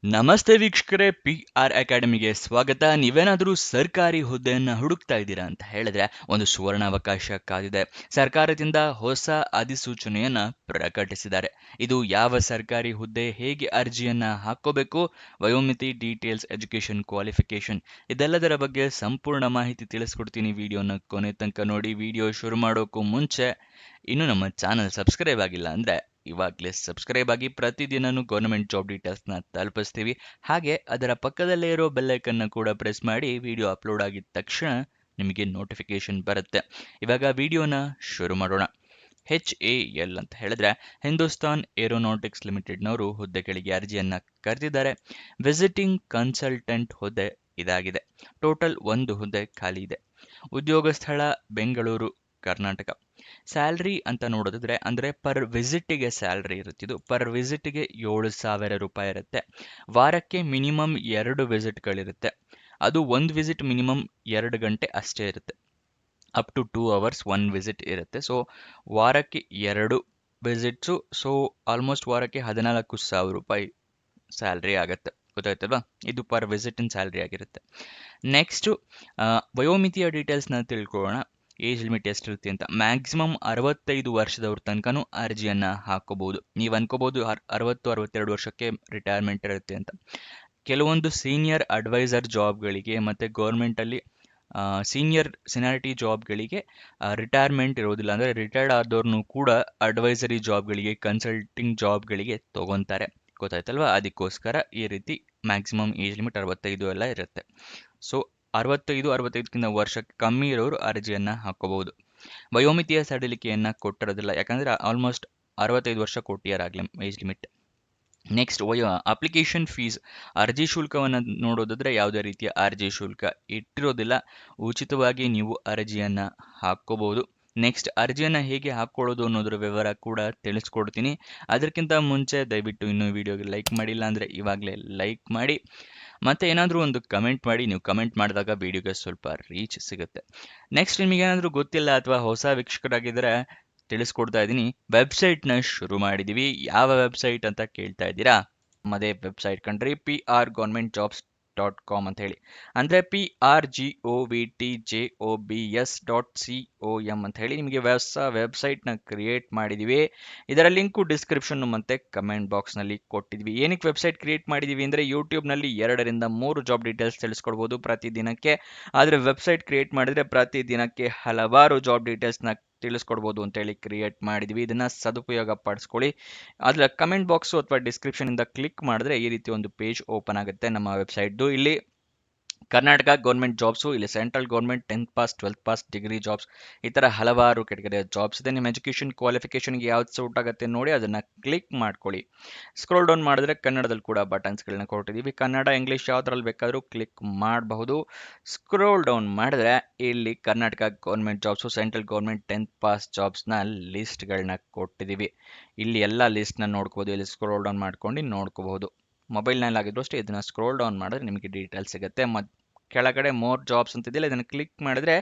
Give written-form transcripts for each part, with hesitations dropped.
ನಮಸ್ತೆ ವೀಕ್ಷಕರೇ, PR ಅಕಾಡೆಮಿಗೆ ಸ್ವಾಗತ. ನೀವೇನಾದರೂ ಸರ್ಕಾರಿ ಹುದ್ದೆಯನ್ನ ಹುಡುಕ್ತಾ ಇದ್ದೀರಾ ಅಂತ ಹೇಳಿದ್ರೆ ಒಂದು ಸುವರ್ಣಾವಕಾಶ ಕಾದಿದೆ. ಸರ್ಕಾರದಿಂದ ಹೊಸ ಅಧಿಸೂಚನೆಯನ್ನ ಪ್ರಕಟಿಸಿದ್ದಾರೆ. ಇದು ಯಾವ ಸರ್ಕಾರಿ ಹುದ್ದೆ, ಹೇಗೆ ಅರ್ಜಿಯನ್ನ ಹಾಕೋಬೇಕು, ವಯೋಮಿತಿ, ಡೀಟೇಲ್ಸ್, ಎಜುಕೇಶನ್, ಕ್ವಾಲಿಫಿಕೇಶನ್ ಇದೆಲ್ಲದರ ಬಗ್ಗೆ ಸಂಪೂರ್ಣ ಮಾಹಿತಿ ತಿಳಿಸ್ಕೊಡ್ತೀನಿ. ವಿಡಿಯೋನ ಕೊನೆ ತನಕ ನೋಡಿ. ವಿಡಿಯೋ ಶುರು ಮಾಡೋಕ್ಕೂ ಮುಂಚೆ ಇನ್ನು ನಮ್ಮ ಚಾನಲ್ ಸಬ್ಸ್ಕ್ರೈಬ್ ಆಗಿಲ್ಲ ಅಂದ್ರೆ ಇವಾಗಲೇ ಸಬ್ಸ್ಕ್ರೈಬ್ ಆಗಿ. ಪ್ರತಿದಿನನೂ ಗೌರ್ಮೆಂಟ್ ಜಾಬ್ ಡೀಟೇಲ್ಸ್ನ ತಲುಪಿಸ್ತೀವಿ. ಹಾಗೆ ಅದರ ಪಕ್ಕದಲ್ಲೇ ಇರೋ ಬೆಲ್ಲೈಕನ್ನ ಕೂಡ ಪ್ರೆಸ್ ಮಾಡಿ. ವಿಡಿಯೋ ಅಪ್ಲೋಡ್ ಆಗಿದ ತಕ್ಷಣ ನಿಮಗೆ ನೋಟಿಫಿಕೇಶನ್ ಬರುತ್ತೆ. ಇವಾಗ ವಿಡಿಯೋನ ಶುರು ಮಾಡೋಣ. HAL ಅಂತ ಹೇಳಿದ್ರೆ ಹಿಂದೂಸ್ತಾನ್ ಏರೋನಾಟಿಕ್ಸ್ ಲಿಮಿಟೆಡ್ನವರು ಹುದ್ದೆಗಳಿಗೆ ಅರ್ಜಿಯನ್ನ ಕರೆದಿದ್ದಾರೆ. ವಿಸಿಟಿಂಗ್ ಕನ್ಸಲ್ಟೆಂಟ್ ಹುದ್ದೆ ಇದಾಗಿದೆ. ಟೋಟಲ್ ಒಂದು ಹುದ್ದೆ ಖಾಲಿ ಇದೆ. ಉದ್ಯೋಗ ಸ್ಥಳ ಬೆಂಗಳೂರು, ಕರ್ನಾಟಕ. ಸ್ಯಾಲ್ರಿ ಅಂತ ನೋಡೋದಿದ್ರೆ ಅಂದರೆ ಪರ್ ವಿಸಿಟ್ಗೆ ಸ್ಯಾಲ್ರಿ ಇರುತ್ತೆ. ಇದು ಪರ್ ವಿಸಿಟ್ಗೆ 7,000 ರೂಪಾಯಿ ಇರುತ್ತೆ. ವಾರಕ್ಕೆ ಮಿನಿಮಮ್ 2 ವಿಸಿಟ್ಗಳಿರುತ್ತೆ. ಅದು ಒಂದು ವಿಸಿಟ್ ಮಿನಿಮಮ್ 2 ಗಂಟೆ ಅಷ್ಟೇ ಇರುತ್ತೆ. ಅಪ್ ಟು 2 ಅವರ್ಸ್ 1 ವಿಸಿಟ್ ಇರುತ್ತೆ. ಸೊ ವಾರಕ್ಕೆ 2 ವಿಸಿಟ್ಸು. ಸೊ ಆಲ್ಮೋಸ್ಟ್ ವಾರಕ್ಕೆ 14,000 ರೂಪಾಯಿ ಸ್ಯಾಲ್ರಿ ಆಗುತ್ತೆ. ಗೊತ್ತಾಯ್ತಲ್ವಾ? ಇದು ಪರ್ ವಿಸಿಟಿನ ಸ್ಯಾಲ್ರಿ ಆಗಿರುತ್ತೆ. ನೆಕ್ಸ್ಟು ವಯೋಮಿತಿಯ ಡೀಟೇಲ್ಸ್ನ ತಿಳ್ಕೊಳ್ಳೋಣ. ಏಜ್ ಲಿಮಿಟ್ ಎಷ್ಟಿರುತ್ತೆ ಅಂತ. ಮ್ಯಾಕ್ಸಿಮಮ್ 65 ವರ್ಷದವ್ರ ತನಕನೂ ಅರ್ಜಿಯನ್ನ ಹಾಕೋಬಹುದು. ನೀವು ಅನ್ಕೋಬಹುದು 60-62 ವರ್ಷಕ್ಕೆ ರಿಟೈರ್ಮೆಂಟ್ ಇರುತ್ತೆ ಅಂತ. ಕೆಲವೊಂದು ಸೀನಿಯರ್ ಅಡ್ವೈಸರ್ ಜಾಬ್ಗಳಿಗೆ ಮತ್ತು ಗೌರ್ಮೆಂಟಲ್ಲಿ ಸೀನಿಯರ್ ಸೀನಿಯಾರಿಟಿ ಜಾಬ್ಗಳಿಗೆ ರಿಟೈರ್ಮೆಂಟ್ ಇರೋದಿಲ್ಲ. ಅಂದರೆ ರಿಟೈರ್ಡ್ ಆದವ್ರನ್ನೂ ಕೂಡ ಅಡ್ವೈಸರಿ ಜಾಬ್ಗಳಿಗೆ, ಕನ್ಸಲ್ಟಿಂಗ್ ಜಾಬ್ಗಳಿಗೆ ತಗೊತಾರೆ. ಗೊತ್ತಾಯ್ತಲ್ವಾ? ಅದಕ್ಕೋಸ್ಕರ ಈ ರೀತಿ ಮ್ಯಾಕ್ಸಿಮಮ್ ಏಜ್ ಲಿಮಿಟ್ 65 ಎಲ್ಲ ಇರುತ್ತೆ. ಸೊ 65-65ಕ್ಕಿಂತ ವರ್ಷಕ್ಕೆ ಕಮ್ಮಿ ಇರೋರು ಅರ್ಜಿಯನ್ನ ಹಾಕೋಬಹುದು. ವಯೋಮಿತಿಯ ಸಡಿಲಿಕೆಯನ್ನ ಕೊಟ್ಟಿರೋದಿಲ್ಲ, ಯಾಕಂದ್ರೆ ಆಲ್ಮೋಸ್ಟ್ 65 ವರ್ಷ ಕೊಟ್ಟಿಯಾರಾಗಲಿ age limit. Next application fees, ಅರ್ಜಿ ಶುಲ್ಕವನ್ನು ನೋಡೋದಾದ್ರೆ ಯಾವುದೇ ರೀತಿಯ ಅರ್ಜಿ ಶುಲ್ಕ ಇಟ್ಟಿರೋದಿಲ್ಲ. ಉಚಿತವಾಗಿ ನೀವು ಅರ್ಜಿಯನ್ನ ಹಾಕೋಬಹುದು. ನೆಕ್ಸ್ಟ್ ಅರ್ಜಿಯನ್ನ ಹೇಗೆ ಹಾಕೊಳ್ಳೋದು ಅನ್ನೋದ್ರ ವಿವರ ಕೂಡ ತಿಳಿಸ್ಕೊಡ್ತೀನಿ. ಅದಕ್ಕಿಂತ ಮುಂಚೆ ದಯವಿಟ್ಟು ಇನ್ನೂ ವಿಡಿಯೋಗೆ ಲೈಕ್ ಮಾಡಿಲ್ಲ ಅಂದರೆ ಇವಾಗಲೇ ಲೈಕ್ ಮಾಡಿ. ಮತ್ತೆ ಏನಾದರೂ ಒಂದು ಕಮೆಂಟ್ ಮಾಡಿ. ನೀವು ಕಮೆಂಟ್ ಮಾಡಿದಾಗ ವಿಡಿಯೋಗೆ ಸ್ವಲ್ಪ ರೀಚ್ ಸಿಗುತ್ತೆ. ನೆಕ್ಸ್ಟ್ ನಿಮಗೇನಾದರೂ ಗೊತ್ತಿಲ್ಲ ಅಥವಾ ಹೊಸ ವೀಕ್ಷಕರಾಗಿದ್ದರೆ ತಿಳಿಸ್ಕೊಡ್ತಾ ಇದ್ದೀನಿ. ವೆಬ್ಸೈಟ್ನ ಶುರು ಮಾಡಿದ್ದೀವಿ. ಯಾವ ವೆಬ್ಸೈಟ್ ಅಂತ ಕೇಳ್ತಾ ಇದ್ದೀರಾ? ನಮ್ಮದೇ ವೆಬ್ಸೈಟ್ ಕಂಡ್ರಿ, prgovernmentjobs.com ಅಂತ ಹೇಳಿ. ಅಂದರೆ prgovtjobs.com ಅಂತ ಹೇಳಿ ನಿಮಗೆ ಹೊಸ ವೆಬ್ಸೈಟ್ನ ಕ್ರಿಯೇಟ್ ಮಾಡಿದ್ದೀವಿ. ಇದರ ಲಿಂಕು ಡಿಸ್ಕ್ರಿಪ್ಷನ್ ಮತ್ತು ಕಮೆಂಟ್ ಬಾಕ್ಸ್ನಲ್ಲಿ ಕೊಟ್ಟಿದ್ವಿ. ಏನಕ್ಕೆ ವೆಬ್ಸೈಟ್ ಕ್ರಿಯೇಟ್ ಮಾಡಿದ್ದೀವಿ ಅಂದರೆ ಯೂಟ್ಯೂಬ್ನಲ್ಲಿ 2-3 ಜಾಬ್ ಡೀಟೇಲ್ಸ್ ತಿಳಿಸ್ಕೊಡ್ಬೋದು ಪ್ರತಿದಿನಕ್ಕೆ. ಆದರೆ ವೆಬ್ಸೈಟ್ ಕ್ರಿಯೇಟ್ ಮಾಡಿದರೆ ಪ್ರತಿದಿನಕ್ಕೆ ಹಲವಾರು ಜಾಬ್ ಡೀಟೇಲ್ಸ್ನ ತಿಳಿಸ್ಕೊಡ್ಬೋದು ಅಂತೇಳಿ ಕ್ರಿಯೇಟ್ ಮಾಡಿದ್ವಿ. ಇದನ್ನ ಸದುಪಯೋಗ ಪಡಿಸ್ಕೊಳ್ಳಿ. ಅದರ ಕಮೆಂಟ್ ಬಾಕ್ಸು ಅಥವಾ ಡಿಸ್ಕ್ರಿಪ್ಷನ್ ಇಂದ ಕ್ಲಿಕ್ ಮಾಡಿದ್ರೆ ಈ ರೀತಿ ಒಂದು ಪೇಜ್ ಓಪನ್ ಆಗುತ್ತೆ ನಮ್ಮ ವೆಬ್ಸೈಟ್ದು. ಇಲ್ಲಿ ಕರ್ನಾಟಕ ಗೌರ್ಮೆಂಟ್ ಜಾಬ್ಸು, ಇಲ್ಲಿ central government 10th pass 12th pass degree jobs, ಈ ಥರ ಹಲವಾರು ಕೆಟಗರಿಯ ಜಾಬ್ಸ್ ಇದೆ. ನಿಮ್ಮ ಎಜುಕೇಷನ್ ಕ್ವಾಲಿಫಿಕೇಷನ್ಗೆ ಯಾವ್ದು ಸೂಟ್ ಆಗುತ್ತೆ ನೋಡಿ ಅದನ್ನು ಕ್ಲಿಕ್ ಮಾಡ್ಕೊಳ್ಳಿ. ಸ್ಕ್ರೋಲ್ ಡೌನ್ ಮಾಡಿದ್ರೆ ಕನ್ನಡದಲ್ಲಿ ಕೂಡ ಬಟನ್ಸ್ಗಳನ್ನ ಕೊಟ್ಟಿದ್ದೀವಿ. ಕನ್ನಡ, ಇಂಗ್ಲೀಷ್ ಯಾವುದ್ರಲ್ಲಿ ಬೇಕಾದರೂ ಕ್ಲಿಕ್ ಮಾಡಬಹುದು. ಸ್ಕ್ರೋಲ್ ಡೌನ್ ಮಾಡಿದ್ರೆ ಇಲ್ಲಿ Karnataka government jobs, central government 10th pass ಜಾಬ್ಸ್ನ ಲಿಸ್ಟ್ಗಳನ್ನ ಕೊಟ್ಟಿದ್ದೀವಿ. ಇಲ್ಲಿ ಎಲ್ಲ ಲಿಸ್ಟ್ನ ನೋಡ್ಕೋಬೋದು. ಇಲ್ಲಿ ಸ್ಕ್ರೋಲ್ ಡೌನ್ ಮಾಡ್ಕೊಂಡು ನೋಡ್ಕೋಬಹುದು. ಮೊಬೈಲ್ನಲ್ಲಿ ಆಗಿದ್ರು ಅಷ್ಟೇ ಇದನ್ನು ಸ್ಕ್ರೋಲ್ ಡೌನ್ ಮಾಡಿದ್ರೆ ನಿಮಗೆ ಡೀಟೇಲ್ಸ್ ಸಿಗುತ್ತೆ. ಕೆಳಗಡೆ ಮೋರ್ ಜಾಬ್ಸ್ ಅಂತಿದೆಯಲ್ಲ, ಇದನ್ನು ಕ್ಲಿಕ್ ಮಾಡಿದ್ರೆ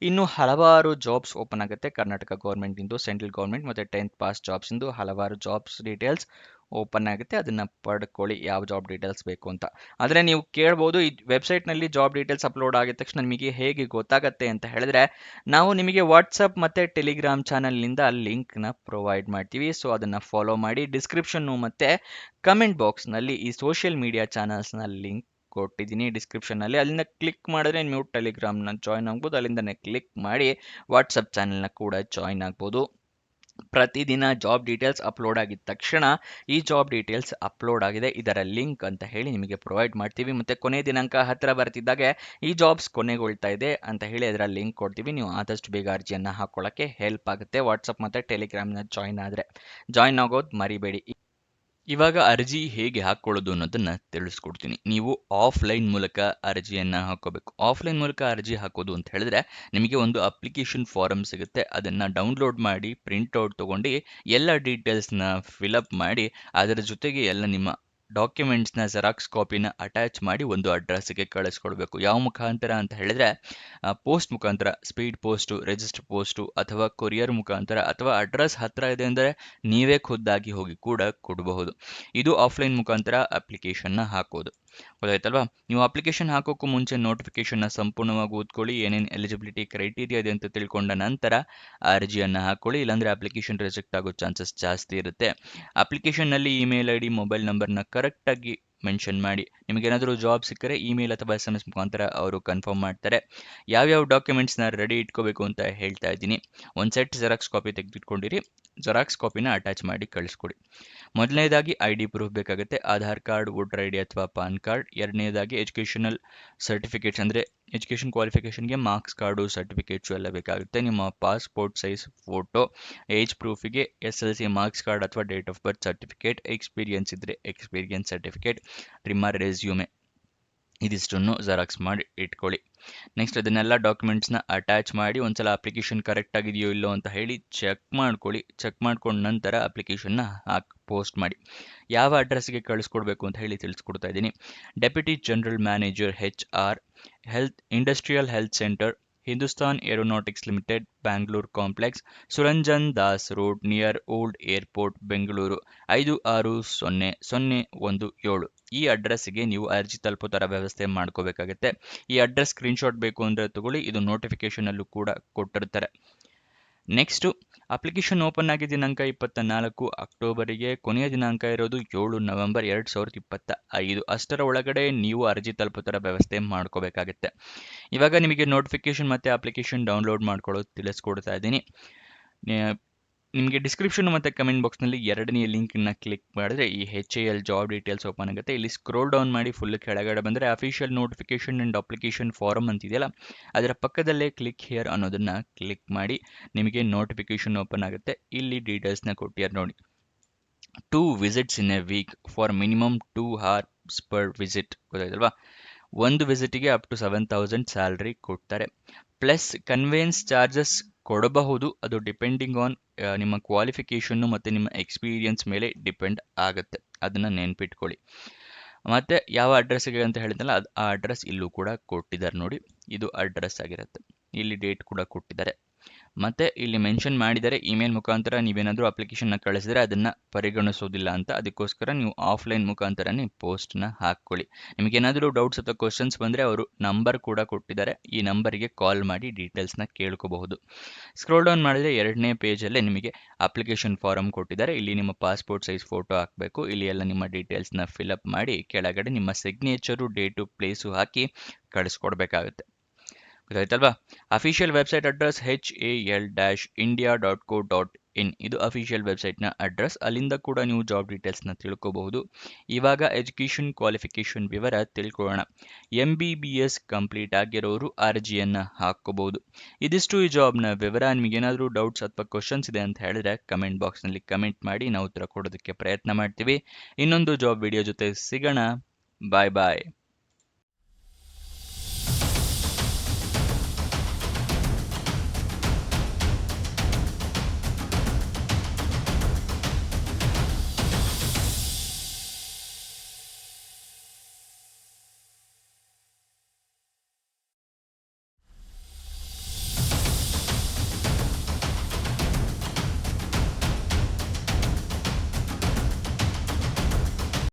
ಇನ್ನೂ ಹಲವಾರು ಜಾಬ್ಸ್ ಓಪನ್ ಆಗುತ್ತೆ. ಕರ್ನಾಟಕ ಗೌರ್ಮೆಂಟಿಂದು, ಸೆಂಟ್ರಲ್ ಗೌರ್ಮೆಂಟ್ ಮತ್ತು 10th ಪಾಸ್ ಜಾಬ್ಸಿಂದು ಹಲವಾರು ಜಾಬ್ಸ್ ಡೀಟೇಲ್ಸ್ ಓಪನ್ ಆಗುತ್ತೆ. ಅದನ್ನು ಪಡ್ಕೊಳ್ಳಿ ಯಾವ ಜಾಬ್ ಡೀಟೇಲ್ಸ್ ಬೇಕು ಅಂತ. ಆದರೆ ನೀವು ಕೇಳ್ಬೋದು, ಈ ವೆಬ್ಸೈಟ್ನಲ್ಲಿ ಜಾಬ್ ಡೀಟೇಲ್ಸ್ ಅಪ್ಲೋಡ್ ಆಗಿದ ತಕ್ಷಣ ನಿಮಗೆ ಹೇಗೆ ಗೊತ್ತಾಗುತ್ತೆ ಅಂತ ಹೇಳಿದ್ರೆ, ನಾವು ನಿಮಗೆ ವಾಟ್ಸಪ್ ಮತ್ತು ಟೆಲಿಗ್ರಾಮ್ ಚಾನಲ್ನಿಂದ ಲಿಂಕ್ನ ಪ್ರೊವೈಡ್ ಮಾಡ್ತೀವಿ. ಸೊ ಅದನ್ನು ಫಾಲೋ ಮಾಡಿ. ಡಿಸ್ಕ್ರಿಪ್ಷನ್ನು ಮತ್ತು ಕಮೆಂಟ್ ಬಾಕ್ಸ್ನಲ್ಲಿ ಈ ಸೋಷಿಯಲ್ ಮೀಡಿಯಾ ಚಾನಲ್ಸ್ನ ಲಿಂಕ್ ಕೊಟ್ಟಿದ್ದೀನಿ ಡಿಸ್ಕ್ರಿಪ್ಷನ್ನಲ್ಲಿ. ಅಲ್ಲಿಂದ ಕ್ಲಿಕ್ ಮಾಡಿದ್ರೆ ನೀವು ಟೆಲಿಗ್ರಾಮ್ನ ಜಾಯ್ನ್ ಆಗ್ಬೋದು. ಅಲ್ಲಿಂದನೇ ಕ್ಲಿಕ್ ಮಾಡಿ ವಾಟ್ಸಪ್ ಚಾನಲ್ನ ಕೂಡ ಜಾಯ್ನ್ ಆಗ್ಬೋದು. ಪ್ರತಿದಿನ ಜಾಬ್ ಡೀಟೇಲ್ಸ್ ಅಪ್ಲೋಡ್ ಆಗಿದ ತಕ್ಷಣ ಈ ಜಾಬ್ ಡೀಟೇಲ್ಸ್ ಅಪ್ಲೋಡ್ ಆಗಿದೆ, ಇದರ ಲಿಂಕ್ ಅಂತ ಹೇಳಿ ನಿಮಗೆ ಪ್ರೊವೈಡ್ ಮಾಡ್ತೀವಿ. ಮತ್ತು ಕೊನೆ ದಿನಾಂಕ ಹತ್ತಿರ ಬರ್ತಿದ್ದಾಗೆ ಈ ಜಾಬ್ಸ್ ಕೊನೆಗೊಳ್ತಾ ಇದೆ ಅಂತ ಹೇಳಿ ಅದರ ಲಿಂಕ್ ಕೊಡ್ತೀವಿ. ನೀವು ಆದಷ್ಟು ಬೇಗ ಅರ್ಜಿಯನ್ನು ಹಾಕೊಳ್ಳೋಕ್ಕೆ ಹೆಲ್ಪ್ ಆಗುತ್ತೆ. ವಾಟ್ಸಪ್ ಮತ್ತು ಟೆಲಿಗ್ರಾಮ್ನ ಜಾಯ್ನ್ ಆಗೋದು ಮರಿಬೇಡಿ. ಇವಾಗ ಅರ್ಜಿ ಹೇಗೆ ಹಾಕೊಳ್ಳೋದು ಅನ್ನೋದನ್ನ ತಿಳಿಸ್ಕೊಡ್ತೀನಿ. ನೀವು ಆಫ್ಲೈನ್ ಮೂಲಕ ಅರ್ಜಿಯನ್ನ ಹಾಕೋಬೇಕು. ಆಫ್ಲೈನ್ ಮೂಲಕ ಅರ್ಜಿ ಹಾಕೋದು ಅಂತ ಹೇಳಿದ್ರೆ ನಿಮಗೆ ಒಂದು ಅಪ್ಲಿಕೇಶನ್ ಫಾರಮ್ ಸಿಗುತ್ತೆ. ಅದನ್ನ ಡೌನ್ಲೋಡ್ ಮಾಡಿ ಪ್ರಿಂಟ್ಔಟ್ ತಗೊಂಡು ಎಲ್ಲ ಡೀಟೇಲ್ಸ್ನ ಫಿಲಪ್ ಮಾಡಿ ಅದರ ಜೊತೆಗೆ ಎಲ್ಲ ನಿಮ್ಮ ಡಾಕ್ಯುಮೆಂಟ್ಸ್ನ ಜೆರಾಕ್ಸ್ ಕಾಪಿನ ಅಟ್ಯಾಚ್ ಮಾಡಿ ಒಂದು ಅಡ್ರೆಸ್ಗೆ ಕಳಿಸ್ಕೊಡ್ಬೇಕು. ಯಾವ ಮುಖಾಂತರ ಅಂತ ಹೇಳಿದ್ರೆ ಪೋಸ್ಟ್ ಮುಖಾಂತರ, ಸ್ಪೀಡ್ ಪೋಸ್ಟು, ರಿಜಿಸ್ಟರ್ ಪೋಸ್ಟು ಅಥವಾ ಕೊರಿಯರ್ ಮುಖಾಂತರ, ಅಥವಾ ಅಡ್ರೆಸ್ ಹತ್ರ ಇದೆ ಅಂದರೆ ನೀವೇ ಖುದ್ದಾಗಿ ಹೋಗಿ ಕೂಡ ಕೊಡಬಹುದು. ಇದು ಆಫ್ಲೈನ್ ಮುಖಾಂತರ ಅಪ್ಲಿಕೇಶನ್ನ ಹಾಕೋದು. ಗೊತ್ತಾಯ್ತಲ್ವಾ? ನೀವು ಅಪ್ಲಿಕೇಶನ್ ಹಾಕೋಕ್ಕೂ ಮುಂಚೆ ನೋಟಿಫಿಕೇಶನ್ನ ಸಂಪೂರ್ಣವಾಗಿ ಓದ್ಕೊಳ್ಳಿ, ಏನೇನು ಎಲಿಜಿಬಿಲಿಟಿ ಕ್ರೈಟೀರಿಯಾ ಇದೆ ಅಂತ ತಿಳ್ಕೊಂಡ ನಂತರ ಅರ್ಜಿಯನ್ನು ಹಾಕೊಳ್ಳಿ. ಇಲ್ಲಾಂದರೆ ಅಪ್ಲಿಕೇಶನ್ ರಿಜೆಕ್ಟ್ ಆಗೋ ಚಾನ್ಸಸ್ ಜಾಸ್ತಿ ಇರುತ್ತೆ. ಅಪ್ಲಿಕೇಶನ್ನಲ್ಲಿ ಇಮೇಲ್ ಐ ಡಿ, ಮೊಬೈಲ್ ನಂಬರ್ನ ಕರೆಕ್ಟಾಗಿ ಮೆನ್ಷನ್ ಮಾಡಿ. ನಿಮಗೇನಾದರೂ ಜಾಬ್ ಸಿಕ್ಕರೆ ಇಮೇಲ್ ಅಥವಾ SMS ಮುಖಾಂತರ ಅವರು ಕನ್ಫರ್ಮ್ ಮಾಡ್ತಾರೆ. ಯಾವ್ಯಾವ ಡಾಕ್ಯುಮೆಂಟ್ಸ್ನ ರೆಡಿ ಇಟ್ಕೋಬೇಕು ಅಂತ ಹೇಳ್ತಾ ಇದ್ದೀನಿ. ಒಂದು ಸೆಟ್ ಜೆರಾಕ್ಸ್ ಕಾಪಿ ತೆಗೆದಿಟ್ಕೊಂಡಿರಿ, ಜೆರಾಕ್ಸ್ ಕಾಪಿನ ಅಟ್ಯಾಚ್ ಮಾಡಿ ಕಳಿಸ್ಕೊಡಿ. ಮೊದಲನೇದಾಗಿ ID ಪ್ರೂಫ್ ಬೇಕಾಗುತ್ತೆ, ಆಧಾರ್ ಕಾರ್ಡ್, ವೋಟರ್ ID ಅಥವಾ ಪಾನ್ ಕಾರ್ಡ್. ಎರಡನೇದಾಗಿ ಎಜುಕೇಷನಲ್ ಸರ್ಟಿಫಿಕೇಟ್ಸ್ ಅಂದರೆ ಎಜುಕೇಷನ್ ಕ್ವಾಲಿಫಿಕೇಷನ್ಗೆ ಮಾರ್ಕ್ಸ್ ಕಾರ್ಡು, ಸರ್ಟಿಫಿಕೇಟ್ಸು ಎಲ್ಲ ಬೇಕಾಗುತ್ತೆ. ನಿಮ್ಮ ಪಾಸ್ಪೋರ್ಟ್ ಸೈಜ್ ಫೋಟೋ, ಏಜ್ ಪ್ರೂಫಿಗೆ SLC ಮಾರ್ಕ್ಸ್ ಕಾರ್ಡ್ ಅಥವಾ date of birth certificate, experience ಇದ್ದರೆ ಎಕ್ಸ್ಪೀರಿಯನ್ಸ್ ಸರ್ಟಿಫಿಕೇಟ್, ನಿಮ್ಮ ರೆಸ್ಯೂಮೆ, ಇದಿಷ್ಟನ್ನು ಜೆರಾಕ್ಸ್ ಮಾಡಿ ಇಟ್ಕೊಳ್ಳಿ. ನೆಕ್ಸ್ಟ್ ಅದನ್ನೆಲ್ಲ ಡಾಕ್ಯುಮೆಂಟ್ಸ್ನ ಅಟ್ಯಾಚ್ ಮಾಡಿ ಒಂದ್ಸಲ ಅಪ್ಲಿಕೇಶನ್ ಕರೆಕ್ಟ್ ಆಗಿದೆಯೋ ಇಲ್ಲೋ ಅಂತ ಹೇಳಿ ಚೆಕ್ ಮಾಡ್ಕೊಳ್ಳಿ. ಚೆಕ್ ಮಾಡ್ಕೊಂಡ ನಂತರ ಅಪ್ಲಿಕೇಶನ್ನ ಪೋಸ್ಟ್ ಮಾಡಿ. ಯಾವ ಅಡ್ರೆಸ್ಗೆ ಕಳಿಸ್ಕೊಡ್ಬೇಕು ಅಂತ ಹೇಳಿ ತಿಳಿಸ್ಕೊಡ್ತಾ ಇದ್ದೀನಿ. Deputy general manager HR, industrial health centre, Hindustan aeronautics limited, Bangalore complex, Suranjan Das road, near old airport, Bengaluru 5600117. ಈ ಅಡ್ರೆಸ್ಗೆ ನೀವು ಅರ್ಜಿ ತಲುಪೋ ಥರ ವ್ಯವಸ್ಥೆ ಮಾಡ್ಕೋಬೇಕಾಗತ್ತೆ. ಈ ಅಡ್ರೆಸ್ ಸ್ಕ್ರೀನ್ಶಾಟ್ ಬೇಕು ಅಂದರೆ ತಗೊಳ್ಳಿ, ಇದು ನೋಟಿಫಿಕೇಶನಲ್ಲೂ ಕೂಡ ಕೊಟ್ಟಿರ್ತಾರೆ. ನೆಕ್ಸ್ಟು ಅಪ್ಲಿಕೇಶನ್ ಓಪನ್ ಆಗಿ ದಿನಾಂಕ 24 ಅಕ್ಟೋಬರಿಗೆ, ಕೊನೆಯ ದಿನಾಂಕ ಇರೋದು 7 ನವೆಂಬರ್ 2025. ಅಷ್ಟರ ಒಳಗಡೆ ನೀವು ಅರ್ಜಿ ತಲುಪೋ ಥರ ವ್ಯವಸ್ಥೆ ಮಾಡ್ಕೋಬೇಕಾಗತ್ತೆ. ಇವಾಗ ನಿಮಗೆ ನೋಟಿಫಿಕೇಶನ್ ಮತ್ತು ಅಪ್ಲಿಕೇಶನ್ ಡೌನ್ಲೋಡ್ ಮಾಡ್ಕೊಳ್ಳೋದು ತಿಳಿಸ್ಕೊಡ್ತಾ ಇದ್ದೀನಿ. ನಿಮಗೆ ಡಿಸ್ಕ್ರಿಪ್ಷನ್ ಮತ್ತು ಕಮೆಂಟ್ ಬಾಕ್ಸ್ನಲ್ಲಿ ಎರಡನೇ ಲಿಂಕನ್ನು ಕ್ಲಿಕ್ ಮಾಡಿದ್ರೆ ಈ HAL ಜಾಬ್ ಡೀಟೇಲ್ಸ್ ಓಪನ್ ಆಗುತ್ತೆ. ಇಲ್ಲಿ ಸ್ಕ್ರೋಲ್ ಡೌನ್ ಮಾಡಿ ಫುಲ್ ಕೆಳಗಡೆ ಬಂದರೆ official notification and application form ಅಂತಿದೆಯಲ್ಲ, ಅದರ ಪಕ್ಕದಲ್ಲೇ ಕ್ಲಿಕ್ ಹಿಯರ್ ಅನ್ನೋದನ್ನು ಕ್ಲಿಕ್ ಮಾಡಿ ನಿಮಗೆ ನೋಟಿಫಿಕೇಶನ್ ಓಪನ್ ಆಗುತ್ತೆ. ಇಲ್ಲಿ ಡೀಟೇಲ್ಸ್ನ ಕೊಟ್ಟಿದ್ದಾರೆ ನೋಡಿ. 2 visits in a week for minimum 2 hours per visit. ಗೊತ್ತಾಯ್ತಲ್ವಾ? ಒಂದು ವಿಸಿಟಿಗೆ ಅಪ್ ಟು 7,000 ಸ್ಯಾಲ್ರಿ ಕೊಡ್ತಾರೆ. ಪ್ಲಸ್ ಕನ್ವೇನ್ಸ್ ಚಾರ್ಜಸ್ ಕೊಡಬಹುದು, ಅದು ಡಿಪೆಂಡಿಂಗ್ ಆನ್ ನಿಮ್ಮ ಕ್ವಾಲಿಫಿಕೇಷನ್ನು ಮತ್ತು ನಿಮ್ಮ ಎಕ್ಸ್ಪೀರಿಯನ್ಸ್ ಮೇಲೆ ಡಿಪೆಂಡ್ ಆಗುತ್ತೆ. ಅದನ್ನು ನೆನ್ಪಿಟ್ಕೊಳ್ಳಿ. ಮತ್ತು ಯಾವ ಅಡ್ರೆಸ್ಸಿಗೆ ಅಂತ ಹೇಳಿದ್ನಲ್ಲ, ಆ ಅಡ್ರೆಸ್ ಇಲ್ಲೂ ಕೂಡ ಕೊಟ್ಟಿದ್ದಾರೆ ನೋಡಿ. ಇದು ಅಡ್ರೆಸ್ ಆಗಿರುತ್ತೆ. ಇಲ್ಲಿ ಡೇಟ್ ಕೂಡ ಕೊಟ್ಟಿದ್ದಾರೆ. ಮತ್ತು ಇಲ್ಲಿ ಮೆನ್ಷನ್ ಮಾಡಿದರೆ ಇಮೇಲ್ ಮುಖಾಂತರ ನೀವೇನಾದರೂ ಅಪ್ಲಿಕೇಶನ್ನ ಕಳಿಸಿದರೆ ಅದನ್ನು ಪರಿಗಣಿಸೋದಿಲ್ಲ ಅಂತ. ಅದಕ್ಕೋಸ್ಕರ ನೀವು ಆಫ್ಲೈನ್ ಮುಖಾಂತರನೇ ಪೋಸ್ಟ್ನ ಹಾಕ್ಕೊಳ್ಳಿ. ನಿಮಗೇನಾದರೂ ಡೌಟ್ಸ್ ಅಥವಾ ಕ್ವಶನ್ಸ್ ಬಂದರೆ ಅವರು ನಂಬರ್ ಕೂಡ ಕೊಟ್ಟಿದ್ದಾರೆ, ಈ ನಂಬರಿಗೆ ಕಾಲ್ ಮಾಡಿ ಡೀಟೇಲ್ಸ್ನ ಕೇಳ್ಕೋಬಹುದು. ಸ್ಕ್ರೋಲ್ ಡೌನ್ ಮಾಡಿದರೆ ಎರಡನೇ ಪೇಜಲ್ಲೇ ನಿಮಗೆ ಅಪ್ಲಿಕೇಶನ್ ಫಾರಮ್ ಕೊಟ್ಟಿದ್ದಾರೆ. ಇಲ್ಲಿ ನಿಮ್ಮ ಪಾಸ್ಪೋರ್ಟ್ ಸೈಜ್ ಫೋಟೋ ಹಾಕಬೇಕು. ಇಲ್ಲಿ ಎಲ್ಲ ನಿಮ್ಮ ಡೀಟೇಲ್ಸ್ನ ಫಿಲಪ್ ಮಾಡಿ ಕೆಳಗಡೆ ನಿಮ್ಮ ಸಿಗ್ನೇಚರು, ಡೇಟು, ಪ್ಲೇಸು ಹಾಕಿ ಕಳಿಸ್ಕೊಡ್ಬೇಕಾಗುತ್ತೆ. ಗೊತ್ತಾಯ್ತಲ್ವಾ? Official website address HAL-India.co.in. ಇದು ಅಫಿಷಿಯಲ್ ವೆಬ್ಸೈಟ್ನ ಅಡ್ರೆಸ್. ಅಲ್ಲಿಂದ ಕೂಡ ನೀವು ಜಾಬ್ ಡೀಟೇಲ್ಸ್ನ ತಿಳ್ಕೋಬಹುದು. ಇವಾಗ ಎಜುಕೇಷನ್ ಕ್ವಾಲಿಫಿಕೇಷನ್ ವಿವರ ತಿಳ್ಕೊಳ್ಳೋಣ. MBBS ಕಂಪ್ಲೀಟ್ ಆಗಿರೋರು ಅರ್ಜಿಯನ್ನು ಹಾಕ್ಕೋಬಹುದು. ಇದಿಷ್ಟು ಈ ಜಾಬ್ನ ವಿವರ. ನಿಮಗೇನಾದರೂ ಡೌಟ್ಸ್ ಅಥವಾ ಕ್ವಶನ್ಸ್ ಇದೆ ಅಂತ ಹೇಳಿದ್ರೆ ಕಮೆಂಟ್ ಬಾಕ್ಸ್ನಲ್ಲಿ ಕಮೆಂಟ್ ಮಾಡಿ, ನಾವು ಉತ್ತರ ಕೊಡೋದಕ್ಕೆ ಪ್ರಯತ್ನ ಮಾಡ್ತೀವಿ. ಇನ್ನೊಂದು ಜಾಬ್ ವಿಡಿಯೋ ಜೊತೆ ಸಿಗೋಣ. ಬಾಯ್ ಬಾಯ್.